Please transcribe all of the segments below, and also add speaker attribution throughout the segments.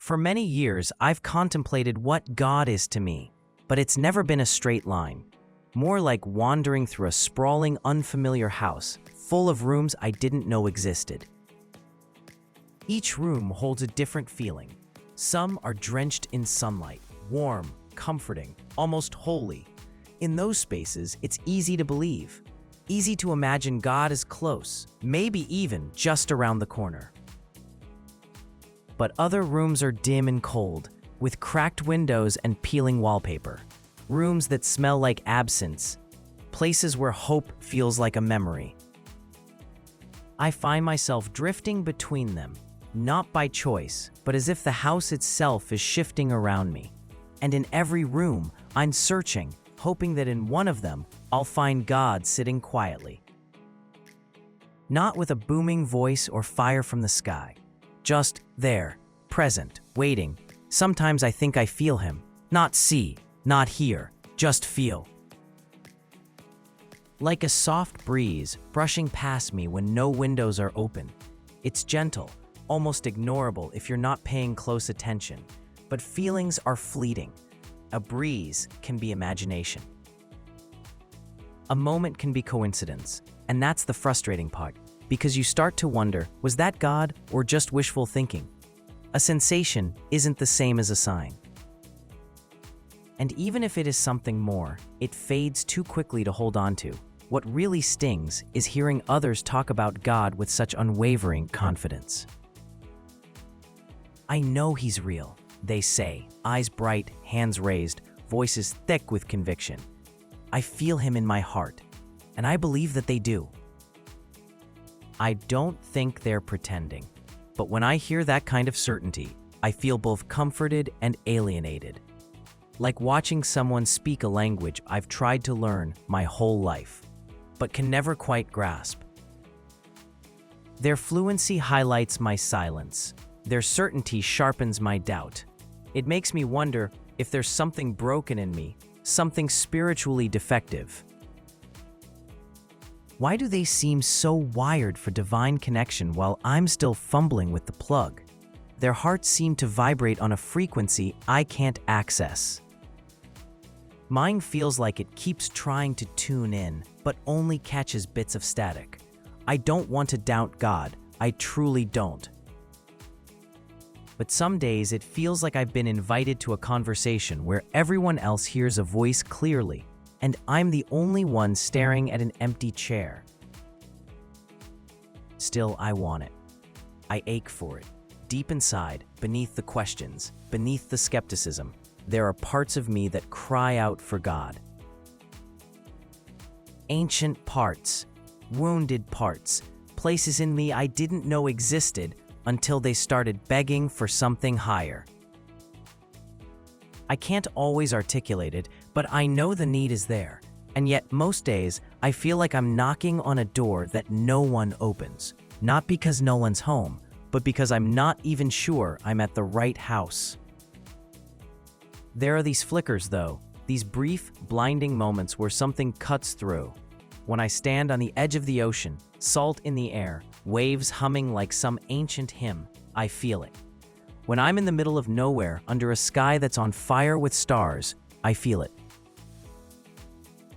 Speaker 1: For many years, I've contemplated what God is to me, but it's never been a straight line. More like wandering through a sprawling, unfamiliar house, full of rooms I didn't know existed. Each room holds a different feeling. Some are drenched in sunlight, warm, comforting, almost holy. In those spaces, it's easy to believe. Easy to imagine God is close, maybe even just around the corner. But other rooms are dim and cold, with cracked windows and peeling wallpaper. Rooms that smell like absence, places where hope feels like a memory. I find myself drifting between them, not by choice, but as if the house itself is shifting around me. And in every room, I'm searching, hoping that in one of them, I'll find God sitting quietly. Not with a booming voice or fire from the sky. Just there, present, waiting. Sometimes I think I feel him. Not see, not hear, just feel. Like a soft breeze brushing past me when no windows are open. It's gentle, almost ignorable if you're not paying close attention. But feelings are fleeting. A breeze can be imagination. A moment can be coincidence, and that's the frustrating part. Because you start to wonder, was that God or just wishful thinking? A sensation isn't the same as a sign. And even if it is something more, it fades too quickly to hold on to. What really stings is hearing others talk about God with such unwavering confidence. I know he's real, they say, eyes bright, hands raised, voices thick with conviction. I feel him in my heart, and I believe that they do. I don't think they're pretending, but when I hear that kind of certainty, I feel both comforted and alienated. Like watching someone speak a language I've tried to learn my whole life, but can never quite grasp. Their fluency highlights my silence. Their certainty sharpens my doubt. It makes me wonder if there's something broken in me, something spiritually defective. Why do they seem so wired for divine connection while I'm still fumbling with the plug? Their hearts seem to vibrate on a frequency I can't access. Mine feels like it keeps trying to tune in, but only catches bits of static. I don't want to doubt God, I truly don't. But some days it feels like I've been invited to a conversation where everyone else hears a voice clearly, and I'm the only one staring at an empty chair. Still, I want it. I ache for it. Deep inside, beneath the questions, beneath the skepticism, there are parts of me that cry out for God. Ancient parts, wounded parts, places in me I didn't know existed until they started begging for something higher. I can't always articulate it, but I know the need is there. And yet most days, I feel like I'm knocking on a door that no one opens. Not because no one's home, but because I'm not even sure I'm at the right house. There are these flickers though, these brief, blinding moments where something cuts through. When I stand on the edge of the ocean, salt in the air, waves humming like some ancient hymn, I feel it. When I'm in the middle of nowhere, under a sky that's on fire with stars, I feel it.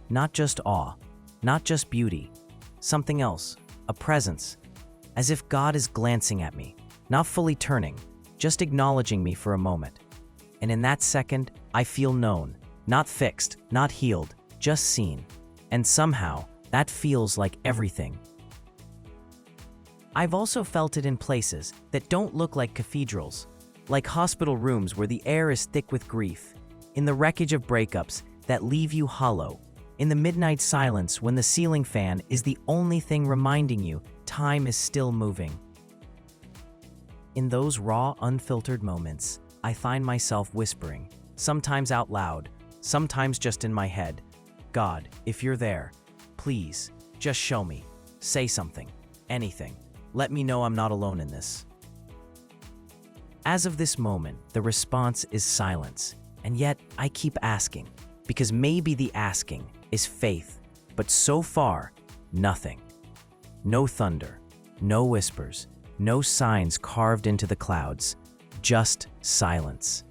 Speaker 1: Not just awe, not just beauty, something else, a presence, as if God is glancing at me, not fully turning, just acknowledging me for a moment. And in that second, I feel known, not fixed, not healed, just seen. And somehow, that feels like everything. I've also felt it in places that don't look like cathedrals, like hospital rooms where the air is thick with grief, in the wreckage of breakups that leave you hollow, in the midnight silence when the ceiling fan is the only thing reminding you time is still moving. In those raw, unfiltered moments, I find myself whispering, sometimes out loud, sometimes just in my head, God, if you're there, please, just show me, say something, anything. Let me know I'm not alone in this. As of this moment, the response is silence, and yet I keep asking, because maybe the asking is faith, but so far, nothing. No thunder, no whispers, no signs carved into the clouds, just silence.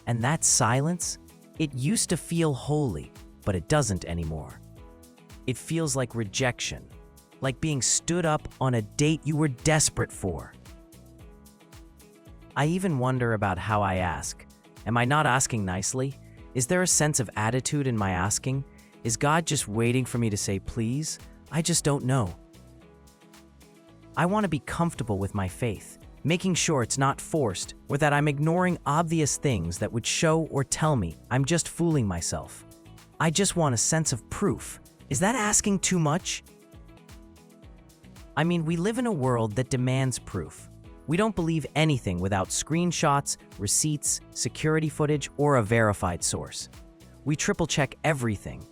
Speaker 1: And that silence, it used to feel holy, but it doesn't anymore. It feels like rejection, like being stood up on a date you were desperate for. I even wonder about how I ask. Am I not asking nicely? Is there a sense of attitude in my asking? Is God just waiting for me to say please? I just don't know. I want to be comfortable with my faith, making sure it's not forced or that I'm ignoring obvious things that would show or tell me I'm just fooling myself. I just want a sense of proof. Is that asking too much? I mean, we live in a world that demands proof. We don't believe anything without screenshots, receipts, security footage, or a verified source. We triple-check everything.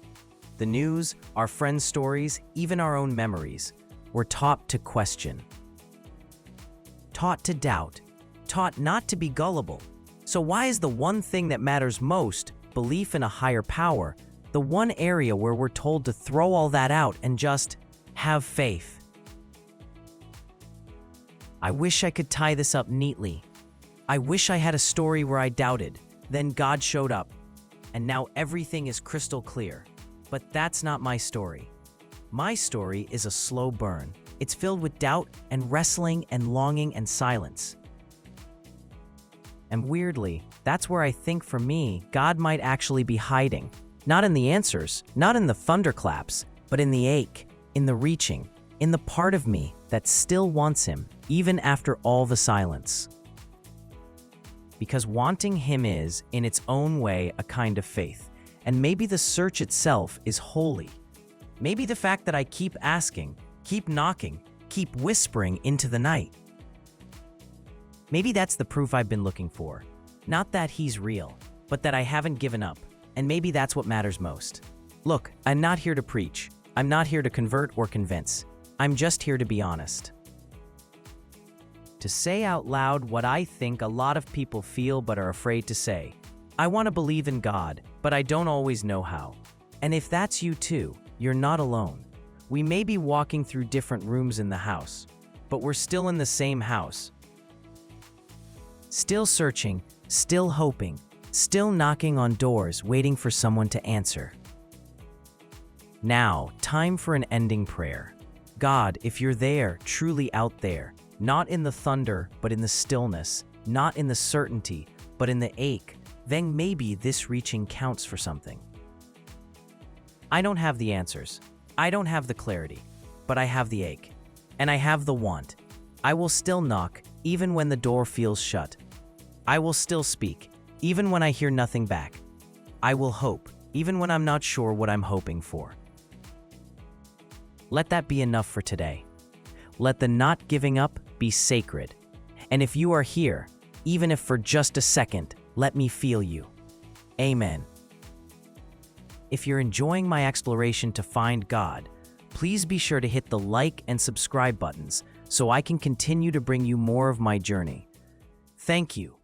Speaker 1: The news, our friends' stories, even our own memories. We're taught to question. Taught to doubt. Taught not to be gullible. So why is the one thing that matters most, belief in a higher power, the one area where we're told to throw all that out and just have faith? I wish I could tie this up neatly. I wish I had a story where I doubted, then God showed up, and now everything is crystal clear. But that's not my story. My story is a slow burn. It's filled with doubt and wrestling and longing and silence. And weirdly, that's where I think for me, God might actually be hiding. Not in the answers, not in the thunderclaps, but in the ache, in the reaching, in the part of me that still wants him, even after all the silence. Because wanting him is, in its own way, a kind of faith. And maybe the search itself is holy. Maybe the fact that I keep asking, keep knocking, keep whispering into the night. Maybe that's the proof I've been looking for. Not that he's real, but that I haven't given up. And maybe that's what matters most. Look, I'm not here to preach. I'm not here to convert or convince. I'm just here to be honest. To say out loud what I think a lot of people feel but are afraid to say. I want to believe in God, but I don't always know how. And if that's you too, you're not alone. We may be walking through different rooms in the house, but we're still in the same house. Still searching, still hoping, still knocking on doors, waiting for someone to answer. Now, time for an ending prayer. God, if you're there, truly out there, not in the thunder, but in the stillness, not in the certainty, but in the ache, then maybe this reaching counts for something. I don't have the answers. I don't have the clarity, but I have the ache, and I have the want. I will still knock, even when the door feels shut. I will still speak, even when I hear nothing back. I will hope, even when I'm not sure what I'm hoping for. Let that be enough for today. Let the not giving up be sacred. And if you are here, even if for just a second, let me feel you. Amen. If you're enjoying my exploration to find God, please be sure to hit the like and subscribe buttons so I can continue to bring you more of my journey. Thank you.